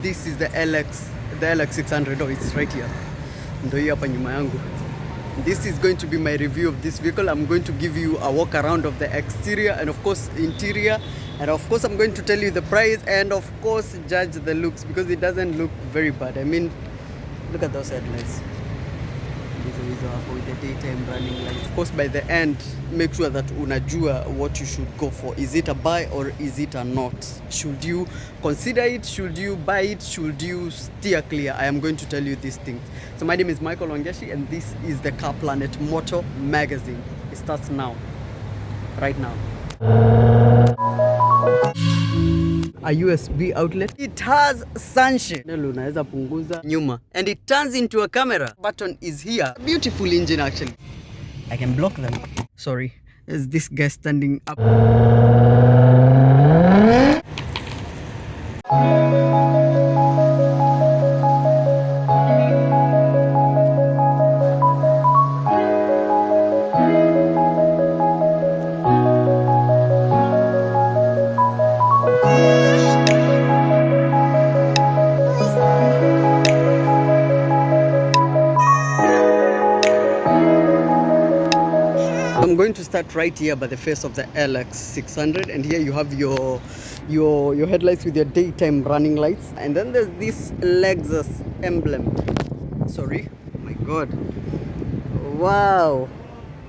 This is the LX600. Oh, it's right here. Ndio hii hapa nyuma yangu. This is going to be my review of this vehicle. I'm going to give you a walk around of the exterior and of course interior, and of course I'm going to tell you the price and of course judge the looks because it doesn't look very bad. I mean, look at those headlights. With the daytime running lights. Of course, by the end, make sure that unajua what you should go for. Is it a buy or is it a not? Should you consider it? Should you buy it? Should you steer clear? I am going to tell you these things. So my name is Wangeci and this is the Carplanet Motor Magazine. It starts now. Right now. A USB outlet. It has sunshade. Unaweza punguza nyuma. And it turns into a camera. Button is here. Beautiful engine actually. I can block them. Sorry. There's this guy standing up. I'm going to start right here by the face of the LX600, and here you have your headlights with your daytime running lights, and then there's this Lexus emblem. Sorry, oh my god, wow,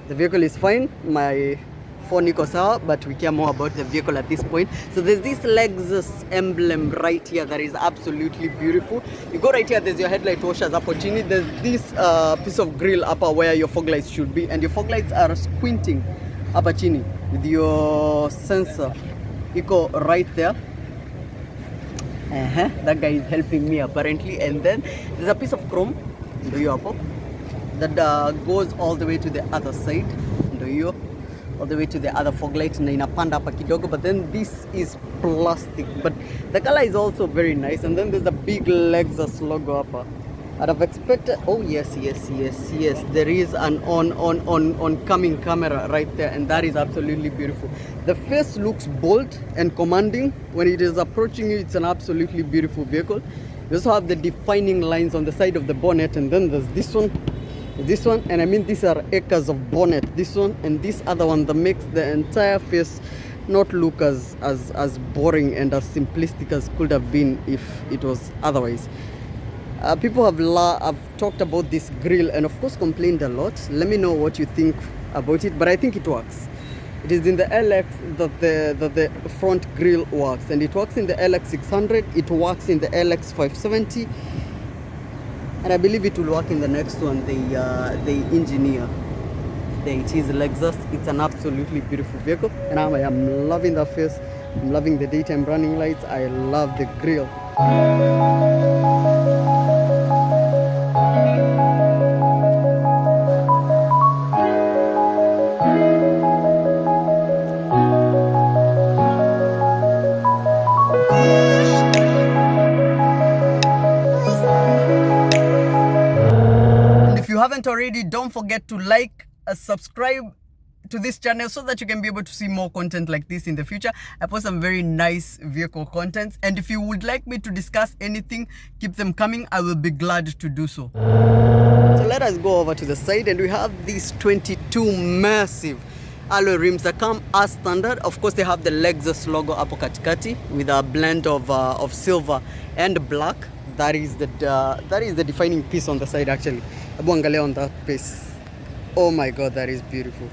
the vehicle is fine. My phone iko sawa, but we care more about the vehicle at this point. So there's this Lexus emblem right here that is absolutely beautiful. You go right here, there's your headlight washers up chini. There's this piece of grille up where your fog lights should be, and your fog lights are squinting up chini with your sensor. Iko right there. That guy is helping me apparently. And then there's a piece of chrome that goes all the way to the other side. All the way to the other fog light na inapanda hapa kidogo, but then this is plastic, but the color is also very nice. And then there's a big Lexus logo hapa. I'd have expected, oh yes, there is an oncoming camera right there, and that is absolutely beautiful. The face looks bold and commanding. When it is approaching you, it's an absolutely beautiful vehicle. You also have the defining lines on the side of the bonnet, and then there's this one, and I mean these are acres of bonnet, this one and this other one, that makes the entire face not look as boring and as simplistic as could have been if it was otherwise. People have talked about this grille and of course complained a lot. Let me know what you think about it, but I think it works. It is in the LX that the front grille works, and it works in the LX600, it works in the LX570, and I believe it will work in the next one, the engineer. It is Lexus. It's an absolutely beautiful vehicle, and I am loving the face. I'm loving the daytime running lights. I love the grille. Haven't already, don't forget to like, subscribe to this channel so that you can be able to see more content like this in the future. I post some very nice vehicle contents, and if you would like me to discuss anything, keep them coming. I will be glad to do so. So let us go over to the side, and we have these 22 massive alloy rims that come as standard. Of course, they have the Lexus logo hapo katikati with a blend of silver and black. That is the defining piece on the side actually. Abu angalia on that piece. Oh my god, that is beautiful.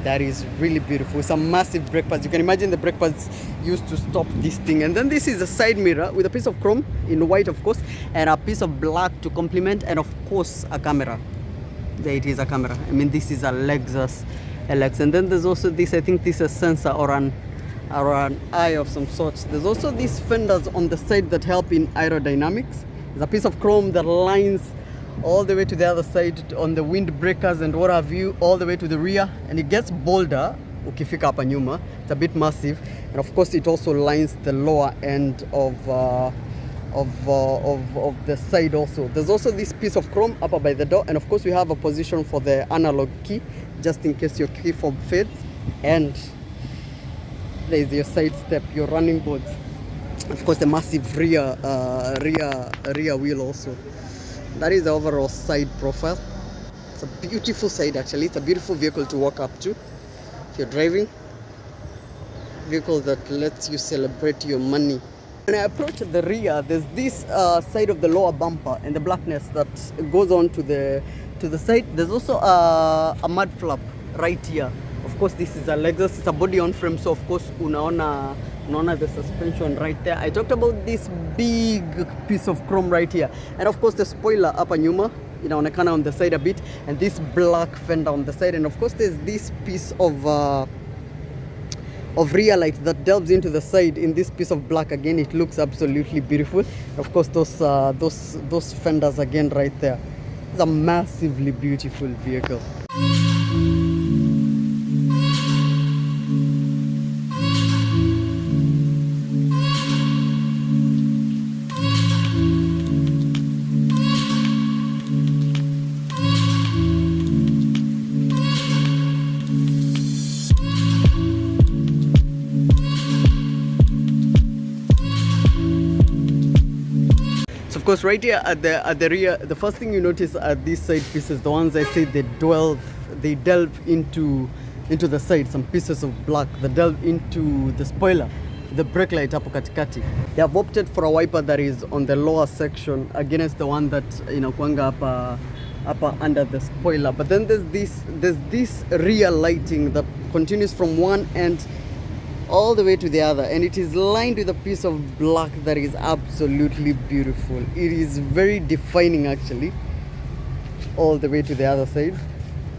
That is really beautiful. Some massive brake pads. You can imagine the brake pads used to stop this thing. And then this is a side mirror with a piece of chrome in white, of course, and a piece of black to complement, and of course a camera. There it is, a camera. I mean, this is a Lexus LX. And then there's also this, I think this is a sensor or an eye of some sort. There's also these fenders on the side that help in aerodynamics. There's a piece of chrome that lines all the way to the other side on the windbreakers and what have you, all the way to the rear, and it gets bolder ukifika hapa nyuma. It's a bit massive, and of course it also lines the lower end of the side also. There's also this piece of chrome up by the door, and of course we have a position for the analog key just in case your key fob fades, and there is your side step, your running boards. Of course, the massive rear wheel also. That is the overall side profile. It's a beautiful side actually. It's a beautiful vehicle to walk up to if you're driving. Vehicle that lets you celebrate your money. When I approach the rear, there's this side of the lower bumper and the blackness that goes on to the side. There's also a mud flap right here. Of course, this is a Lexus. It's a body on frame, so of course unaona the suspension right there. I talked about this big piece of chrome right here, and of course the spoiler hapa nyuma inaonekana on the side a bit, and this black fender on the side, and of course there's this piece of rear light that delves into the side in this piece of black. Again, it looks absolutely beautiful. Of course, those fenders again right there. It's a massively beautiful vehicle. Of course, right here at the rear, the first thing you notice are these side pieces, the ones I say they delve into the side, some pieces of black that delve into the spoiler, the brake light hapo katikati. They have opted for a wiper that is on the lower section against the one that kuanga hapa under the spoiler. But then there's this rear lighting that continues from one end all the way to the other, and it is lined with a piece of black that is absolutely beautiful. It is very defining actually, all the way to the other side.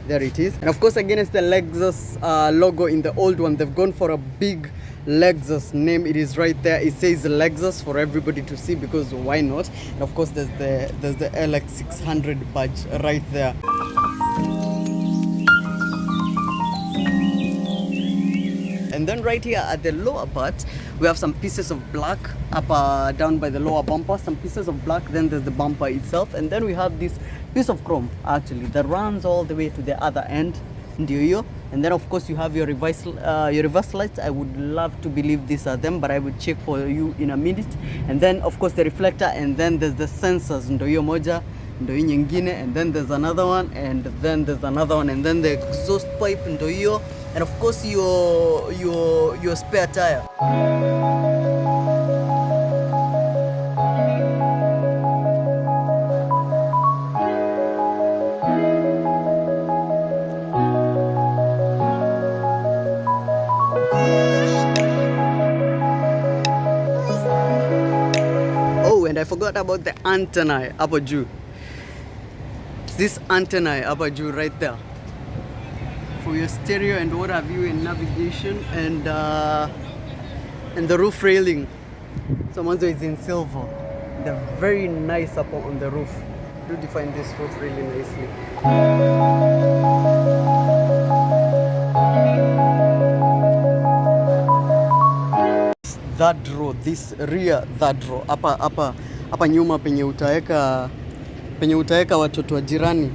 There it is. And of course, again, it's the Lexus logo in the old one. They've gone for a big Lexus name. It is right there. It says Lexus for everybody to see, because why not? And of course, there's the LX600 badge right there. And then right here at the lower part, we have some pieces of black up down by the lower bumper, some pieces of black. Then there's the bumper itself, and then we have this piece of chrome actually that runs all the way to the other end. And then of course you have your reverse lights. I would love to believe these are them, but I will check for you in a minute. And then of course the reflector, and then there's the sensors, ndo hiyo moja, ndo hii nyingine, and then there's another one, and then there's another one, and then the exhaust pipe, ndo hiyo, and of course your spare tire. And I forgot about the antennae hapo juu. This antennae hapo juu right there for your stereo and what have you, and navigation, and the roof railing. So Monzo is in silver. They're very nice up on the roof. Do define this roof really nicely. That row, this rear that row hapa nyuma penye utaweka watoto wa jirani.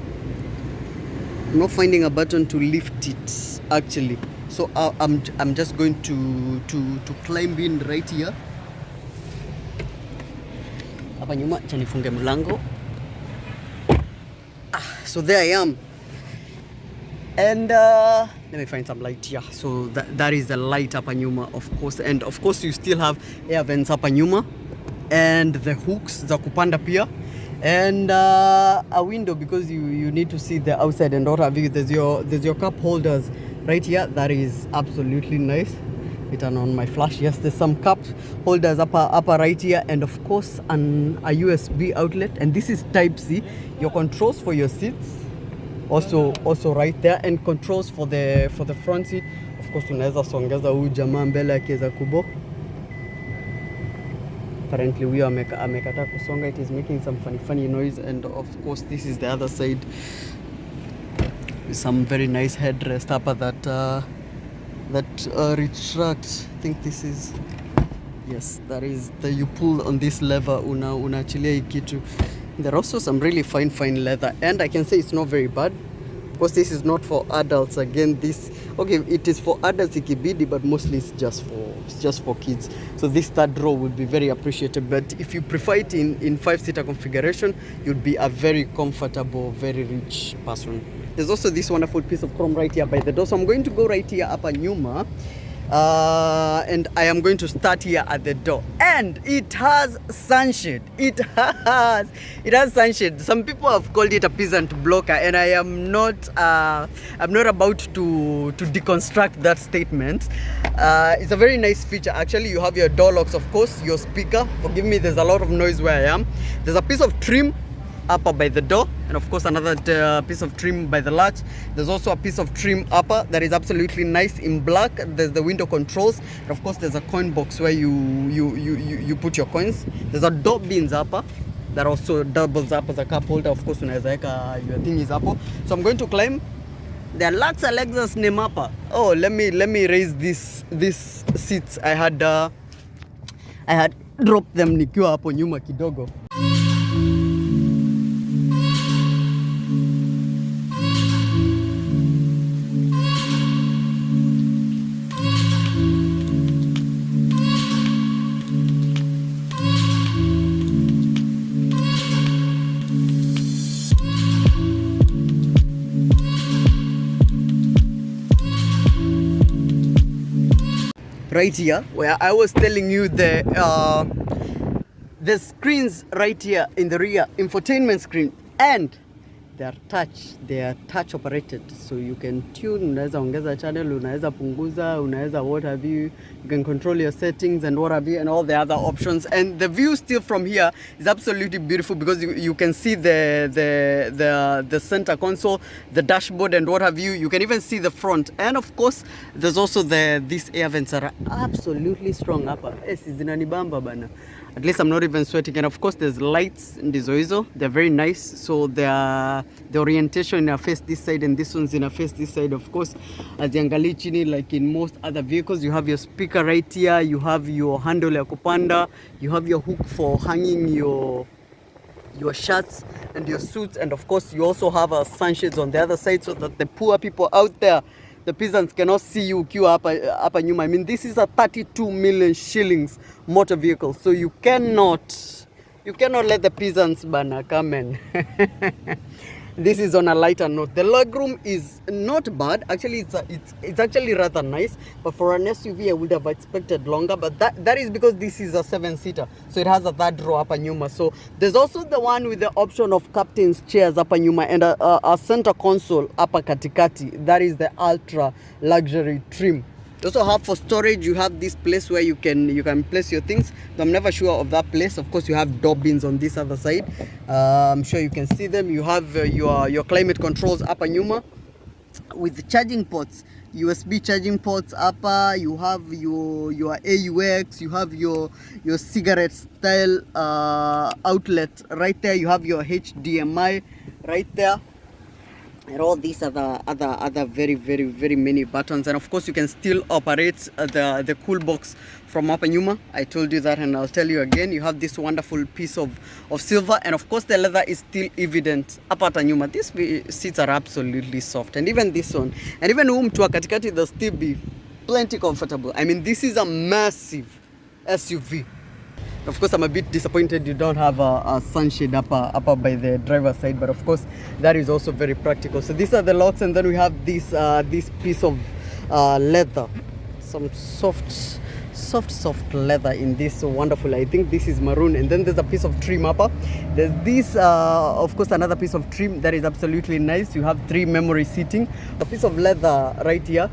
I'm not finding a button to lift it actually, so I'm just going to climb in right here. Hapa nyuma cha nifunge mlango. So there I am. And let me find some light here. So that is the light hapa nyuma, of course. And of course you still have air vents hapa nyuma, and the hooks za kupanda pia, and a window because you need to see the outside and what have you. There's your cup holders right here. That is absolutely nice. We turn on my flash. Yes, there's some cup holders upper right here, and of course a USB outlet, and this is type C. Your controls for your seats also right there, and controls for the front seat. Of course unaweza songeza huyu jamaa mbele akiweza kubo. Apparently huyo amekataa kusonga. It is making some funny noise. And of course this is the other side with some very nice headrest hapa that retracts. I think this is, yes, that is the, you pull on this lever unaachilia hii kitu. There are also some really fine leather, and I can say it's not very bad. course, this is not for adults. Again, this, okay, it is for adults ikibidi, but mostly it's just for kids. So this third row would be very appreciated. But if you prefer it in 5-seater configuration, you'd be a very comfortable, very rich person. There's also this wonderful piece of chrome right here by the door. So I'm going to go right here up a Nyuma. And I am going to start here at the door, and it has sunshade. It has sunshade. Some people have called it a peasant blocker, and I am not I'm not about to deconstruct that statement. It's a very nice feature. Actually, you have your door locks, of course, your speaker. Forgive me, there's a lot of noise where I am. There's a piece of trim upper by the door, and of course another piece of trim by the latch. There's also a piece of trim upper that is absolutely nice in black. There's the window controls, and of course there's a coin box where you put your coins. There's a door bins upper that also doubles up as a cup holder. Of course, unaweza weka your thing is upper. So I'm going to climb the Lexus name upper. Oh, let me raise this seats. I had dropped them nikiwa hapo nyuma kidogo. Right here, where I was telling you the screens right here in the rear, infotainment screen, and they are touch operated, so you can tune, unaweza ongeza channel, unaweza punguza, unaweza what have you can control your settings and what have you, and all the other options. And the view still from here is absolutely beautiful, because you can see the center console, the dashboard, and what have you. You can even see the front, and of course there's also these air vents that are absolutely strong hapa. Zinanibamba bana. At least I'm not even sweating. And of course there's lights in this Zoizo. They're very nice. So the orientation in a face this side, and this one's in a face this side. Of course, as yangali chini, like in most other vehicles, you have your speaker right here, you have your handle ya kupanda, you have your hook for hanging your shirts and your suits, and of course you also have a sunshades on the other side, so that the poor people out there, the peasants, cannot see you ukiwa hapa nyuma. I mean, this is a 32 million shillings motor vehicle, so you cannot let the peasants bana come in. This is on a lighter note. The legroom is not bad. Actually, it's actually rather nice. But for an SUV, I would have expected longer. But that is because this is a 7-seater, so it has a third row hapa nyuma. So there's also the one with the option of captain's chairs hapa nyuma, and a center console hapa katikati. That is the ultra luxury trim. You also have for storage, you have this place where you can place your things. So I'm never sure of that place. Of course, you have door bins on this other side. I'm sure you can see them. You have your climate controls upper nyuma with charging ports, USB charging ports upper. You have your AUX. You have your cigarette style outlet right there. You have your HDMI right there. And all these other very, very, very many buttons. And of course you can still operate the cool box from upper nyuma. I told you that, and I'll tell you again. You have this wonderful piece of silver, and of course the leather is still evident upper nyuma. These seats are absolutely soft, and even this one, and even mtu wa katikati, they'll still be plenty comfortable. I mean, this is a massive SUV. Of course, I'm a bit disappointed you don't have a sunshade upper by the driver's side, but of course that is also very practical. So these are the locks, and then we have this piece of leather, some soft leather in this wonderful, I think this is maroon, and then there's a piece of trim upper. There's this of course another piece of trim that is absolutely nice. You have 3 memory seating, a piece of leather right here.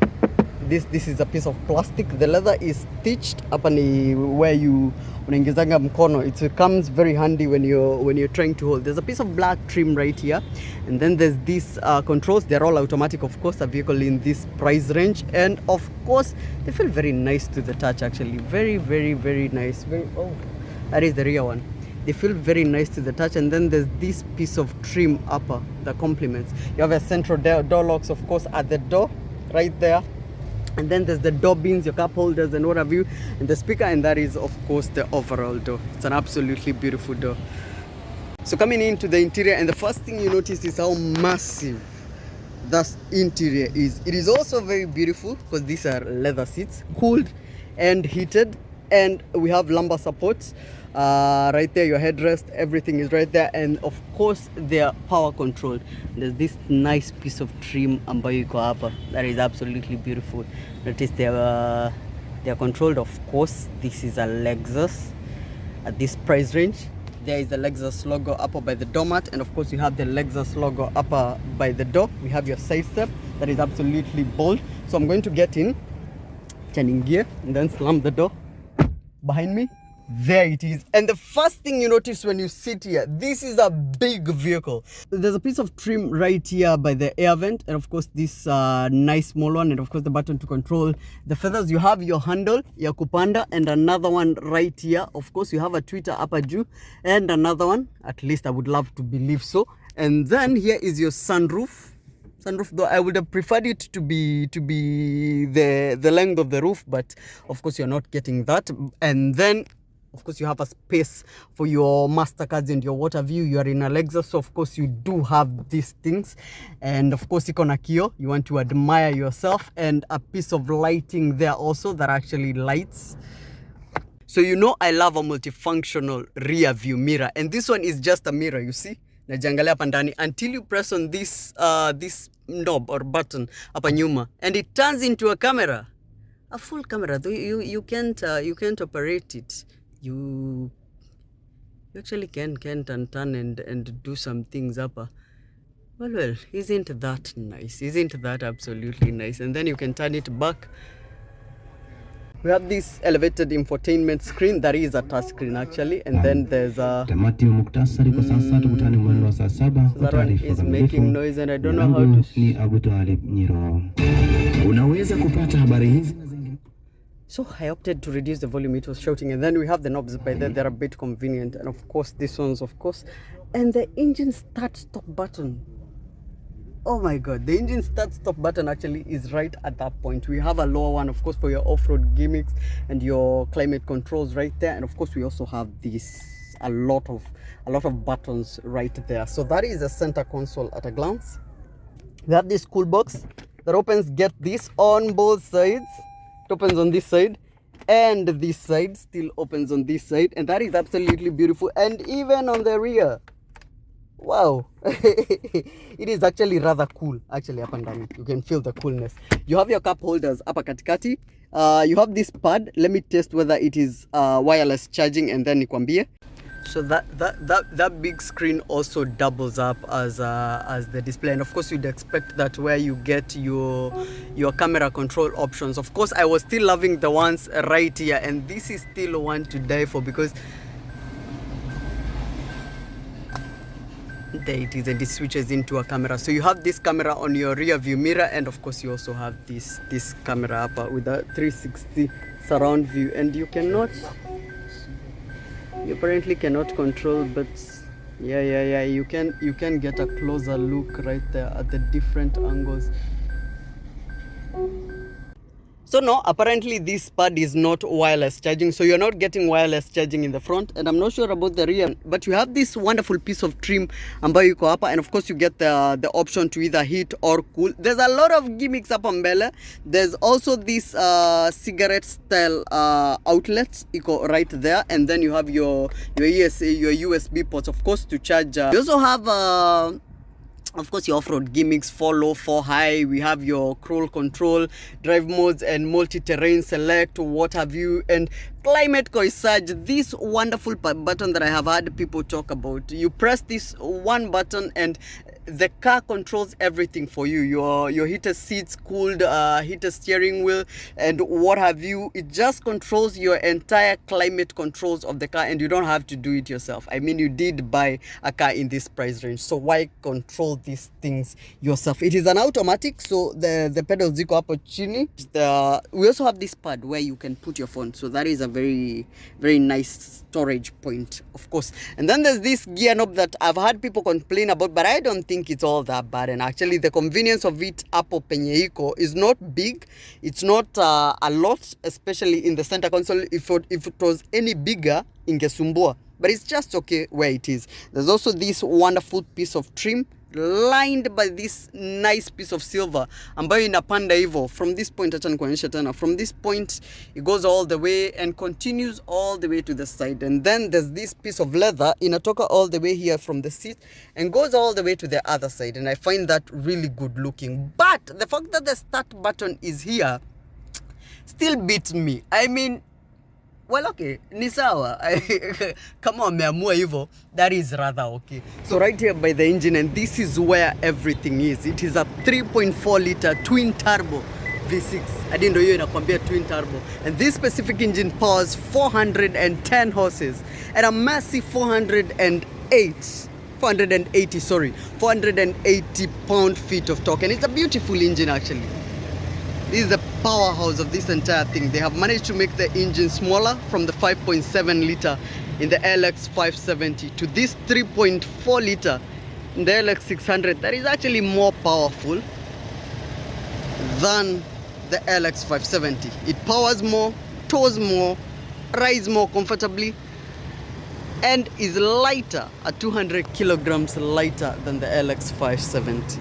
This is a piece of plastic. The leather is stitched hapa ni where you unaingizanga mkono. It comes very handy when you're trying to hold. There's a piece of black trim right here, and then there's these controls. They're all automatic, of course, a vehicle in this price range, and of course they feel very nice to the touch. Actually, very, very, very nice. Oh, that is the rear one. They feel very nice to the touch. And then there's this piece of trim upper that complements. You have a central door locks, of course, at the door right there. And then there's the door bins, your cup holders, and what have you, and the speaker, and that is of course the overall door. It's an absolutely beautiful door. So coming into the interior, and the first thing you notice is how massive that interior is. It is also very beautiful because these are leather seats, cooled and heated, and we have lumbar supports right there. Your headrest, everything is right there, and of course they are power controlled. There's this nice piece of trim ambayo iko hapa that is absolutely beautiful. Notice they are controlled. Of course, this is a Lexus at this price range. There is the Lexus logo upper by the doormat, and of course you have the Lexus logo upper by the door. We have your side step that is absolutely bold. So I'm going to get in, turn in gear, and then slam the door behind me. There it is. And the first thing you notice when you sit here, this is a big vehicle. There's a piece of trim right here by the air vent, and of course this nice small one, and of course the button to control the feathers. You have your handle, your kupanda, and another one right here. Of course you have a tweeter upper juu, and another one, at least I would love to believe so. And then here is your sunroof. Though I would have preferred it to be the length of the roof, but of course you're not getting that. And then of course you have a space for your Mastercards and your water view. You are in a Lexus, so of course you do have these things. And of course iko na kioo, you want to admire yourself, and a piece of lighting there also that actually lights. So you know I love a multifunctional rear view mirror, and this one is just a mirror, you see. Najangalia hapa ndani until you press on this this knob or button hapa nyuma, and it turns into a camera, a full camera. Though you can't operate it. You actually can turn and do some things hapa. Well, isn't that nice? Isn't that absolutely nice? And then you can turn it back. We have this elevated infotainment screen that is a touch screen actually, and then there's a that one is making noise and I don't know how to. So I opted to reduce the volume. It was shouting, and then we have the knobs by there. They're a bit convenient, and of course this one's of course, and the engine start stop button. Oh my god, the engine start stop button actually is right at that point. We have a lower one of course for your off-road gimmicks and your climate controls right there, and of course we also have this a lot of buttons right there. So that is the center console at a glance. We have this cool box that opens, get this, on both sides. It opens on this side, and this side still opens on this side, and that is absolutely beautiful. And even on the rear, wow. It is actually rather cool actually up and down. You can feel the coolness. You have your cup holders hapa katikati. You have this pad. Let me test whether it is wireless charging, and then nikwambie. So that big screen also doubles up as the display, and of course you'd expect that where you get your camera control options. Of course I was still loving the ones right here, and this is still one to die for because there it is, and it switches into a camera. So you have this camera on your rear view mirror, and of course you also have this camera up with a 360 surround view, and you apparently cannot control, but yeah, you can get a closer look right there at the different angles. So no, apparently this pad is not wireless charging, so you're not getting wireless charging in the front, and I'm not sure about the rear, but you have this wonderful piece of trim ambayo iko hapa, and of course you get the option to either heat or cool. There's a lot of gimmicks hapa mbele. There's also this cigarette style outlet iko right there, and then you have your USB ports of course to charge. You also have of course your off-road gimmicks, 4 low, 4 high. We have your cruise control, drive modes, and multi-terrain select, water view, and climate surge. This wonderful button that I have had people talk about. You press this one button and the car controls everything for you. Your heated seats, cooled heated steering wheel, and what have you. It just controls your entire climate controls of the car, and you don't have to do it yourself. I mean, you did buy a car in this price range, so why control these things yourself? It is an automatic, so the pedals ziko hapo chini. We also have this pad where you can put your phone, so that is a very nice storage point, of course. And then there's this gear knob that I've had people complain about, but I don't think it's all that bad. And actually the convenience of it hapo penye iko is not big. It's not a lot, especially in the center console. If it was any bigger, ingesumbua, but it's just okay where it is. There's also this wonderful piece of trim lined by this nice piece of silver ambayo inapanda hivyo from this point. Acha nikuonyesha tena, from this point it goes all the way and continues all the way to the side, and then there's this piece of leather inatoka all the way here from the seat and goes all the way to the other side, and I find that really good looking. But the fact that the start button is here still beats me. I mean, well, okay, ni sawa. Kama wameamua hivyo, that is rather okay. So right here by the engine, and this is where everything is. It is a 3.4 liter twin turbo V6. I didn't know you inakwambia twin turbo. And this specific engine powers 410 horses and a massive 480 pound-feet of torque. And it's a beautiful engine actually. This is the powerhouse of this entire thing. They have managed to make the engine smaller from the 5.7 liter in the LX570 to this 3.4 liter in the LX600 that is actually more powerful than the LX570. It powers more, tows more, rides more comfortably, and is lighter, at 200 kilograms lighter than the LX570.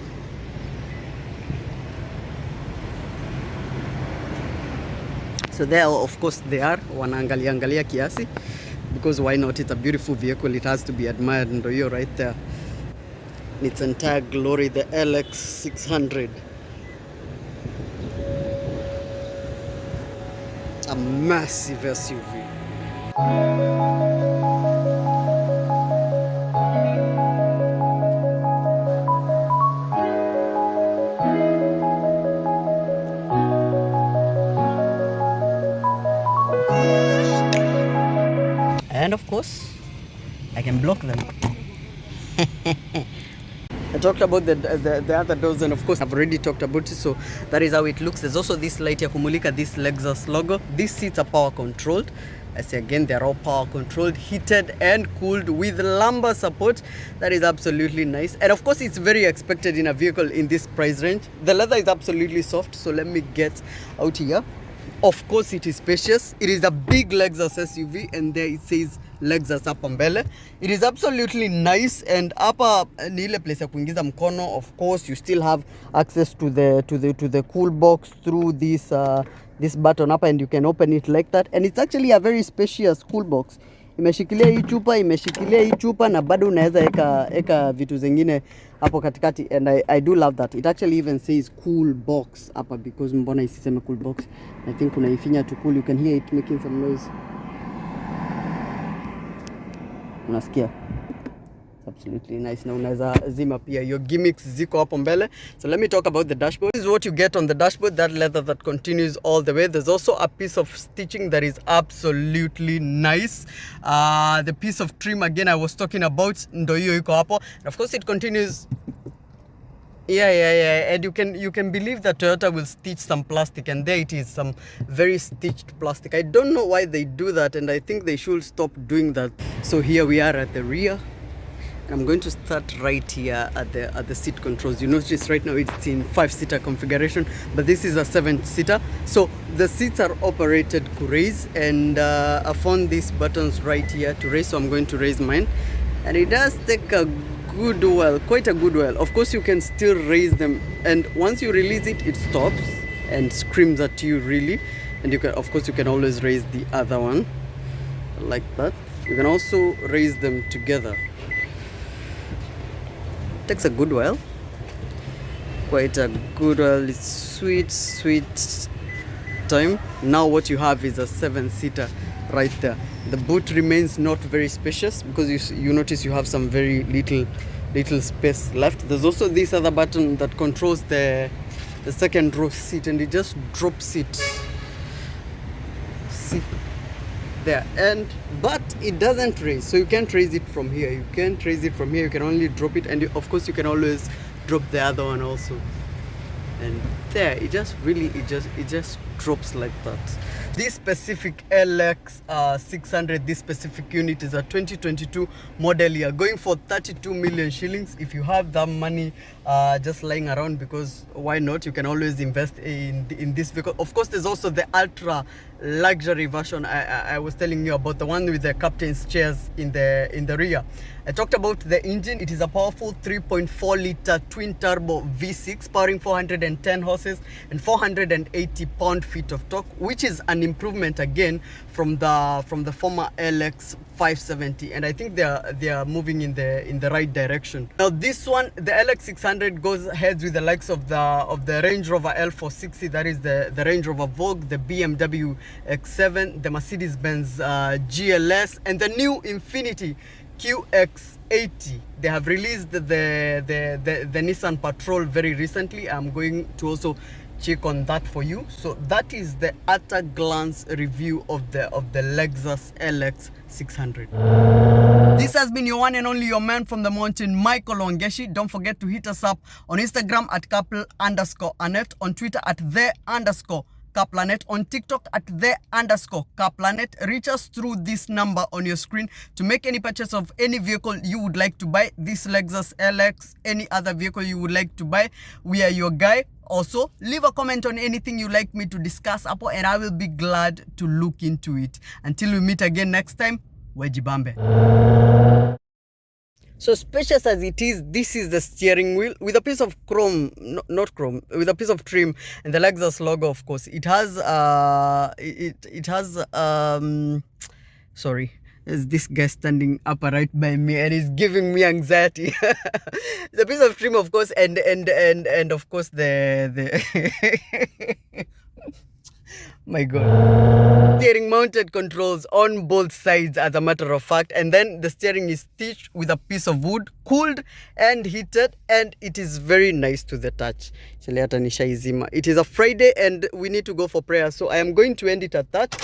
So there, of course, they are wanaangalia kiasi, because why not? It's a beautiful vehicle. It has to be admired. And you're right there in its entire glory, the LX600. A massive SUV. And of course, I can block them. I talked about the other doors, and of course I've already talked about it, so that is how it looks. There's also this light ya kumulika, this Lexus logo. These seats are power controlled. I say again, they're all power controlled, heated and cooled with lumbar support. That is absolutely nice. And of course it's very expected in a vehicle in this price range. The leather is absolutely soft, so let me get out here. Of course it is spacious. It is a big Lexus SUV, and there it says Lexus hapa mbele. It is absolutely nice, and hapa ni ile place ya kuingiza mkono. Of course you still have access to the cool box through this this button hapa, and you can open it like that, and it's actually a very spacious cool box. Imeshikilia hii chupa na bado unaweza eka vitu zingine hapo katikati, and I do love that. It actually even says cool box hapa, because mbona isiseme cool box? I think unaifinya to cool, you can hear it making some noise. Unasikia? Absolutely nice. Na unaweza zima pia, your gimmicks ziko hapo mbele. So let me talk about the dashboard. This is what you get on the dashboard, that leather that continues all the way. There's also a piece of stitching that is absolutely nice. The piece of trim again I was talking about, ndo hiyo iko hapo. And of course it continues. Yeah. And you can believe that Toyota will stitch some plastic, and there it is, some very stitched plastic. I don't know why they do that, and I think they should stop doing that. So here we are at the rear. I'm going to start right here at the seat controls. You notice right now it's in 5-seater configuration, but this is a 7-seater. So the seats are operated to raise, and I found these buttons right here to raise, so I'm going to raise mine. And it does take a good while, quite a good while. Of course you can still raise them, and once you release it, it stops and screams at you really. And you can, of course you can always raise the other one like that. You can also raise them together. Takes a good while, quite a good while. It's sweet time. Now what you have is a 7-seater right there. The boot remains not very spacious, because you notice you have some very little space left. There's also this other button that controls the second row seat, and it just drops it there, but it doesn't raise, so you can't raise it from here. You can only drop it, and of course you can always drop the other one also. And there, it just drops like that. This specific LX600, this specific unit is a 2022 model year, going for 32 million shillings. If you have that money just lying around, because why not, you can always invest in this vehicle. Of course, there's also the ultra luxury version I was telling you about, the one with the captain's chairs in the rear. I talked about the engine. It is a powerful 3.4 liter twin turbo V6 powering 410 horses and 480 pound-feet of torque, which is an improvement again from the former LX570, and I think they are moving in the right direction. Now this one, the LX600, goes heads with the likes of the Range Rover L460, that is the Range Rover Vogue, the BMW X7, the Mercedes-Benz GLS, and the new Infiniti QX80. They have released the Nissan Patrol very recently. I'm going to also check on that for you. So that is the at a glance review of the Lexus LX600. This has been your one and only, your man from the mountain, Michael Wangeci. Don't forget to hit us up on Instagram at couple_anet, on Twitter at _Carplanet, on TikTok at _Carplanet. Reach us through this number on your screen to make any purchase of any vehicle you would like to buy. This Lexus LX, any other vehicle you would like to buy, we are your guy. Also, leave a comment on anything you like me to discuss, and I will be glad to look into it. Until we meet again next time, Wejibambe. So spacious as it is, this is the steering wheel with a piece of chrome, not chrome, with a piece of trim, and the Lexus logo, of course. It has sorry, there's this guy standing up right by me and he's giving me anxiety. The piece of trim, of course, and of course the my god. Steering mounted controls on both sides, as a matter of fact, and then the steering is stitched with a piece of wood, cooled and heated, and it is very nice to the touch. It is a Friday and we need to go for prayer, so I am going to end it at that.